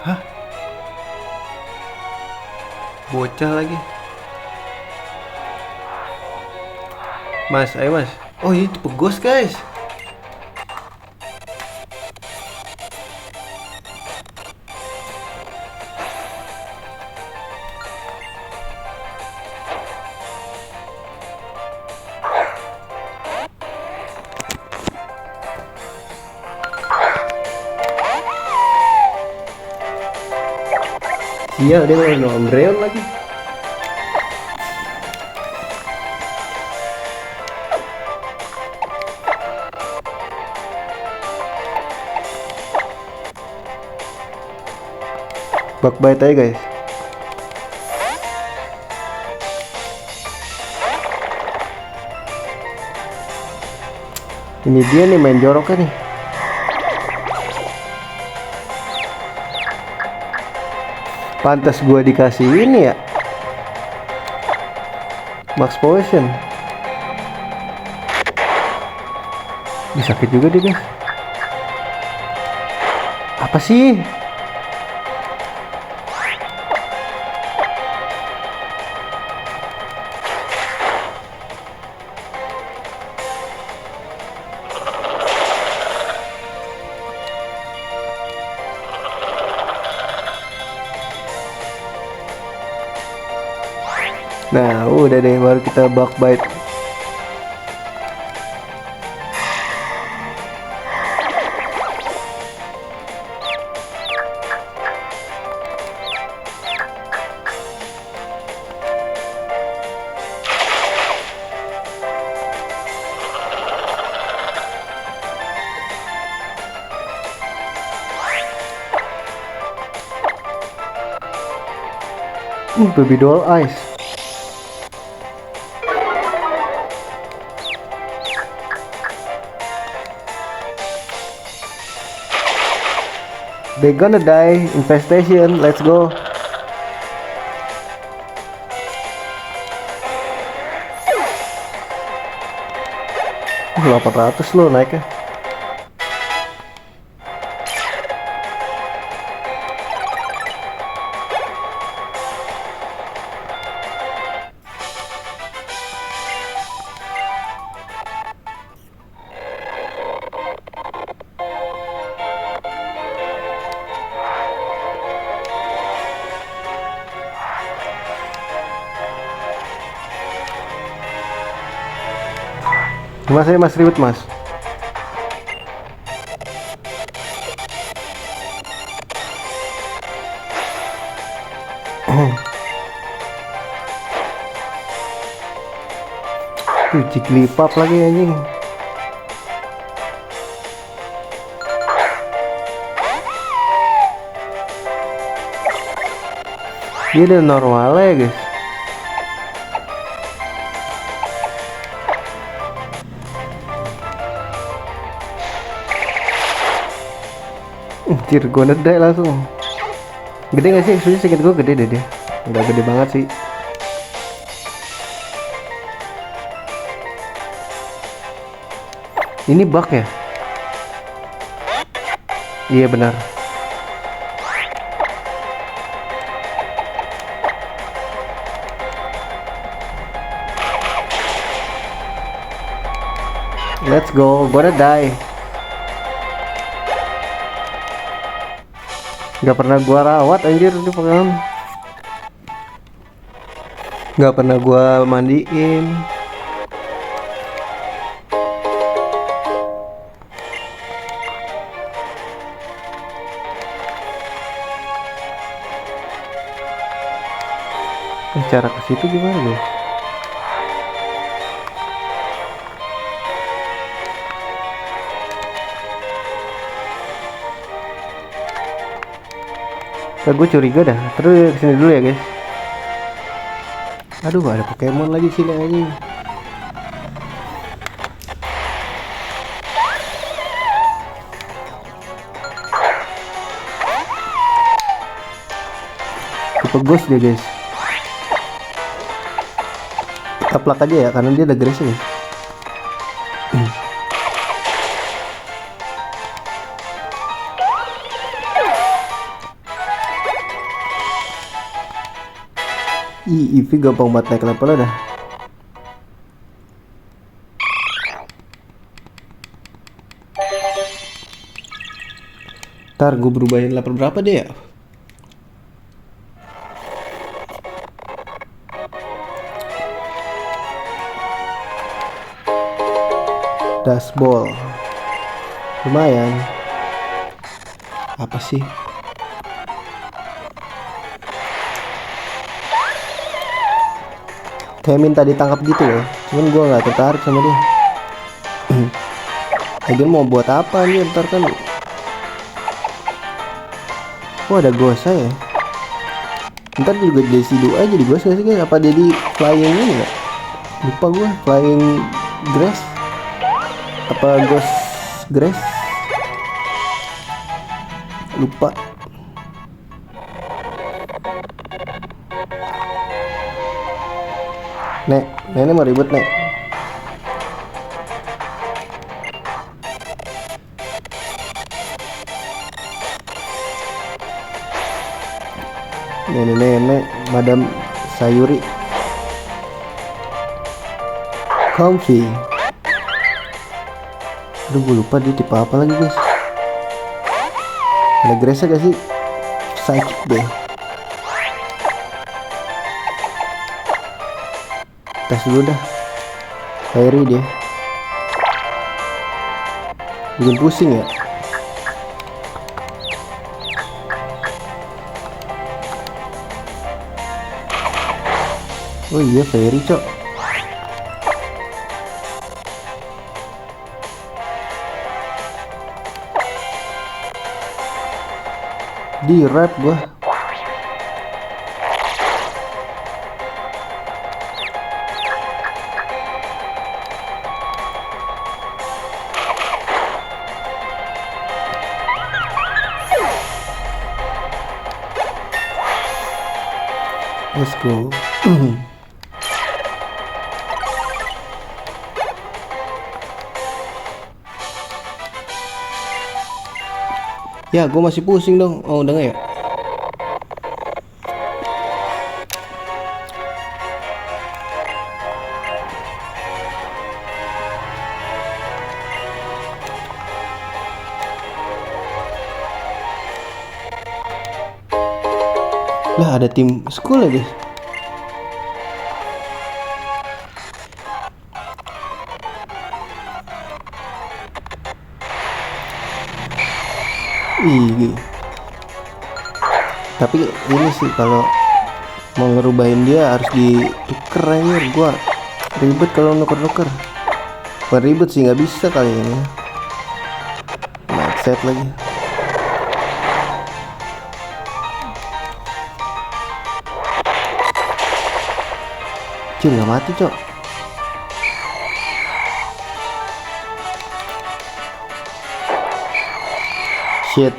Hah? Bocah lagi. Mas, ayo mas. Oh ini tipe ghost guys. Iya dia main Om Breon lagi. Bug bite aja guys. Ini dia nih main joroknya nih. Pantas gua dikasih ini ya, Max Potion. Sakit juga dia guys. Apa sih? Nah udah deh, baru kita bug bite. Baby doll eyes. They gonna die. Infestation. Let's go. Uh, 800 loh naiknya. Mas, mas ribet mas. Jigglypuff lagi anjing. Dia udah normal ya guys. Anjir, gue nedai langsung. Gede gak sih? Sebenernya sedikit gue gede deh dia. Udah gede banget sih. Ini bug ya? Iya benar. Let's go, gonna die. Gak pernah gua rawat anjir di Pokemon. Gak pernah gua mandiin. Cara ke situ gimana guys? Gue curiga dah. Terus kesini dulu ya guys. Aduh, ada Pokemon lagi sini aja. Tipe ghost dia guys. Taplak aja ya karena dia ada agresif. Ih, Eevee gampang banget naik level dah. Ntar gue berubahin level berapa deh ya? Dashball lumayan. Apa sih? Kayak minta ditangkap gitu loh. Cuman gue nggak tertarik sama dia. Lagian mau buat apa nih ntar kan. Oh ada Gosa ya. Ntar juga Desidu aja di Ghost gak sih guys? Apa dia di Flying ini gak? Lupa gue. Flying Grass apa Ghost Grass, lupa. Nenek mau ribut nek. Nenek Madam Sayuri Comfy. Aduh gue lupa dia tipe apa lagi guys. Ada Grace gak sih? Psychic deh. Tes dulu dah. Fairy dia. Bikin pusing ya. Oh iya Fairy cok. Di rap gua. Let's go. Ya, gue masih pusing dong. Oh, udah nggak ya? Lah, ada tim school lagi. Ih. Tapi ini sih kalau mau ngerubahin dia harus dituker aja. Gua ribet kalau nuker-nuker. Bukan ribet sih, nggak bisa kali ini. Mindset lagi. Cil nggak mati cok. Shit.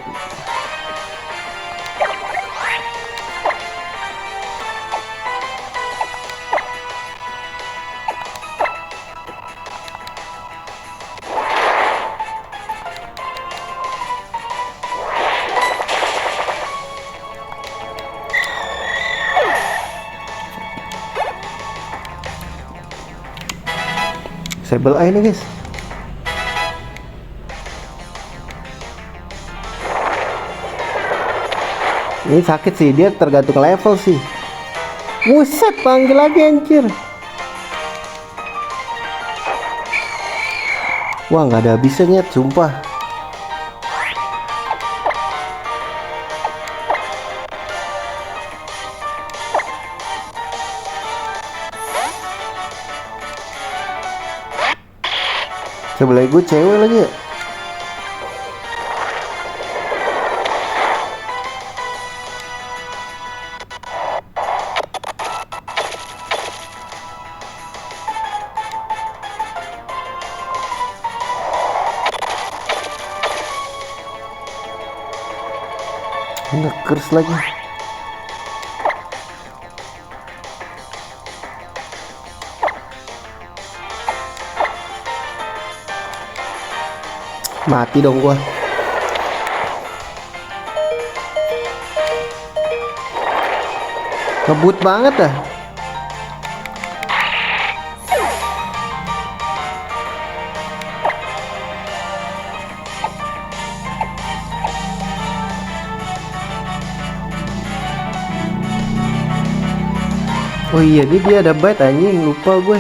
Sable eye nih guys. Ini sakit sih, dia tergantung level sih. Buset, panggil lagi anjir. Wah nggak ada habisnya nyet, sumpah. Sebelah gue cewek lagi ya. Ngekers lagi. Mati dong gua. Ngebut banget dah. Oh iya, ini dia ada bite anjing, lupa gue.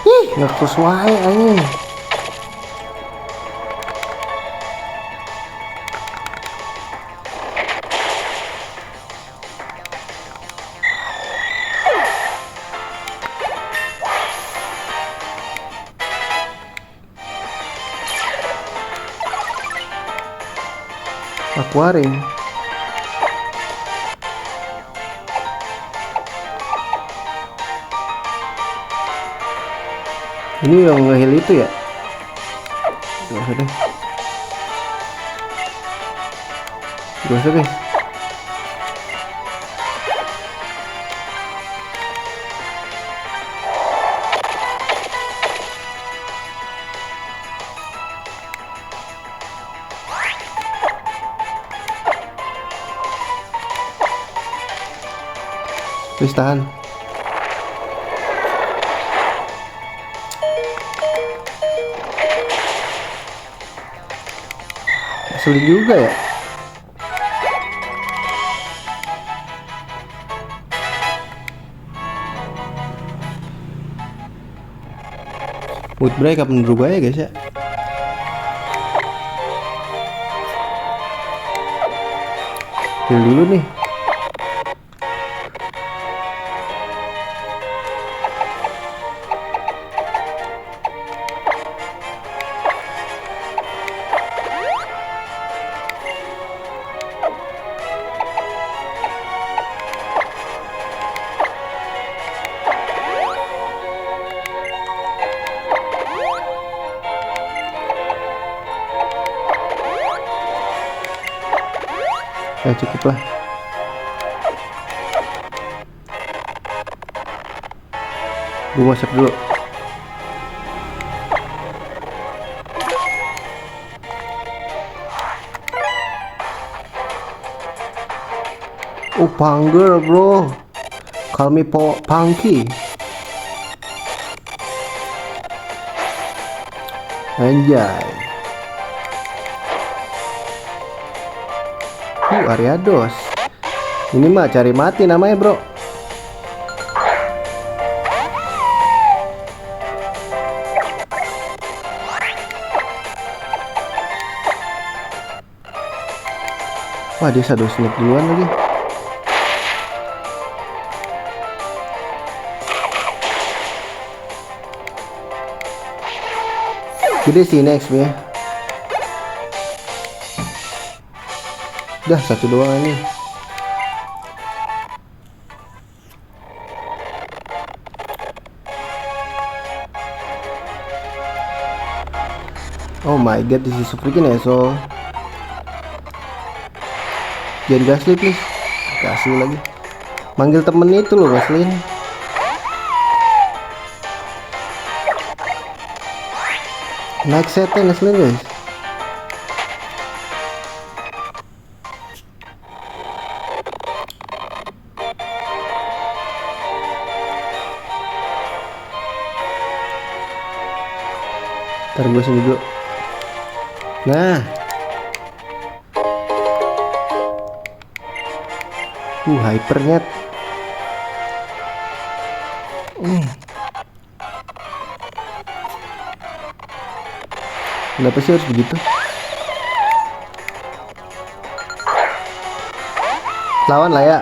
Ih, ngekus wae anjing. Aquarium. Ini yang nge-heal itu ya? Gak usah deh. Gak usah deh. Please tahan. Sulit juga ya. Mood break apa menurut gue ya guys ya. Heal dulu nih. Ya cukup lah. Gue masak dulu. Oh, Panger bro. Call me Punky. Anjay. Ariados. Ini mah cari mati namanya bro. Wah, dia shadow sneak duluan lagi. Gede sih next ya. Udah satu doang ini. Oh my god, this is freaking asshole. Jangan gaslit please. Kasih lagi. Manggil temen itu loh Gaslin. Naik setnya Gaslin guys. Ntar gue sini dulu. Nah, hypernet. Kenapa sih harus begitu? Lawan lah ya.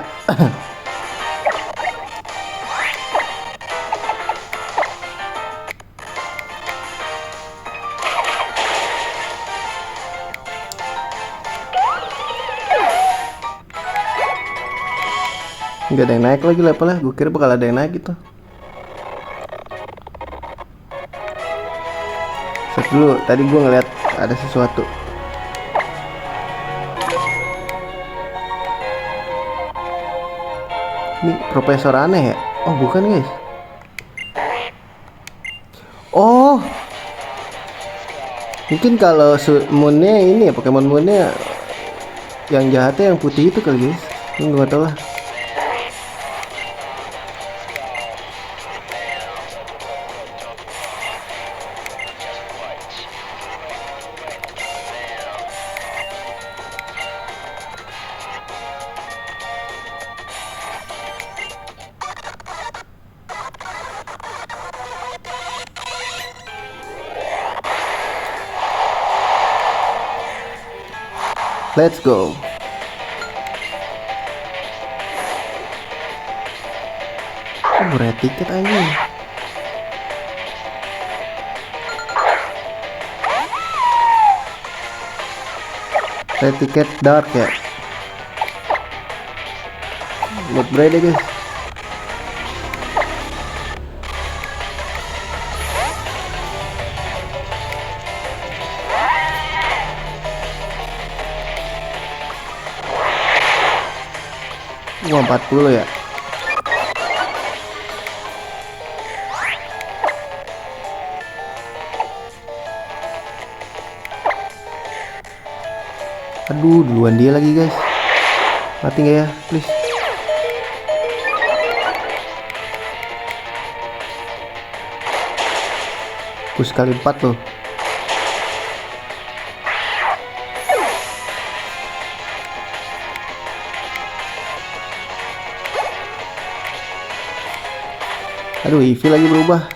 Nggak ada yang naik lagi levelnya. Gue kira bakal ada yang naik gitu. Set dulu. Tadi gue ngeliat ada sesuatu. Ini profesor aneh ya? Oh bukan guys. Oh, mungkin kalau moonnya ini ya, Pokemon moonnya yang jahatnya yang putih itu kali guys. Ini gue tau lah. Let's go. Red tiket aja. Red tiket dark ya. Buat bread ya guys. Wah 40 ya. Aduh, duluan dia lagi guys. Mati nggak ya, please. Push kali 4 loh. Aduh, EV lagi berubah.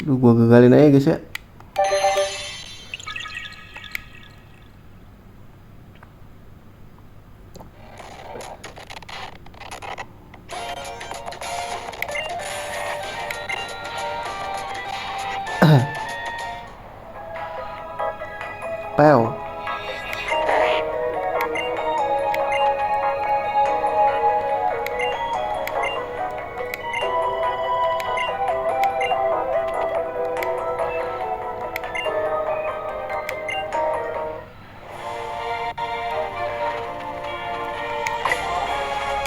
Aduh, gua gagalin aja guys ya. Pew.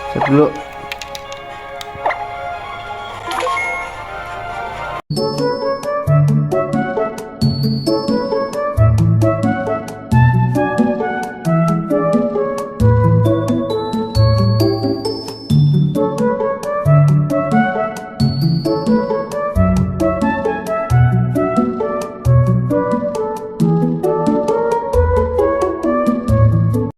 Siap dulu.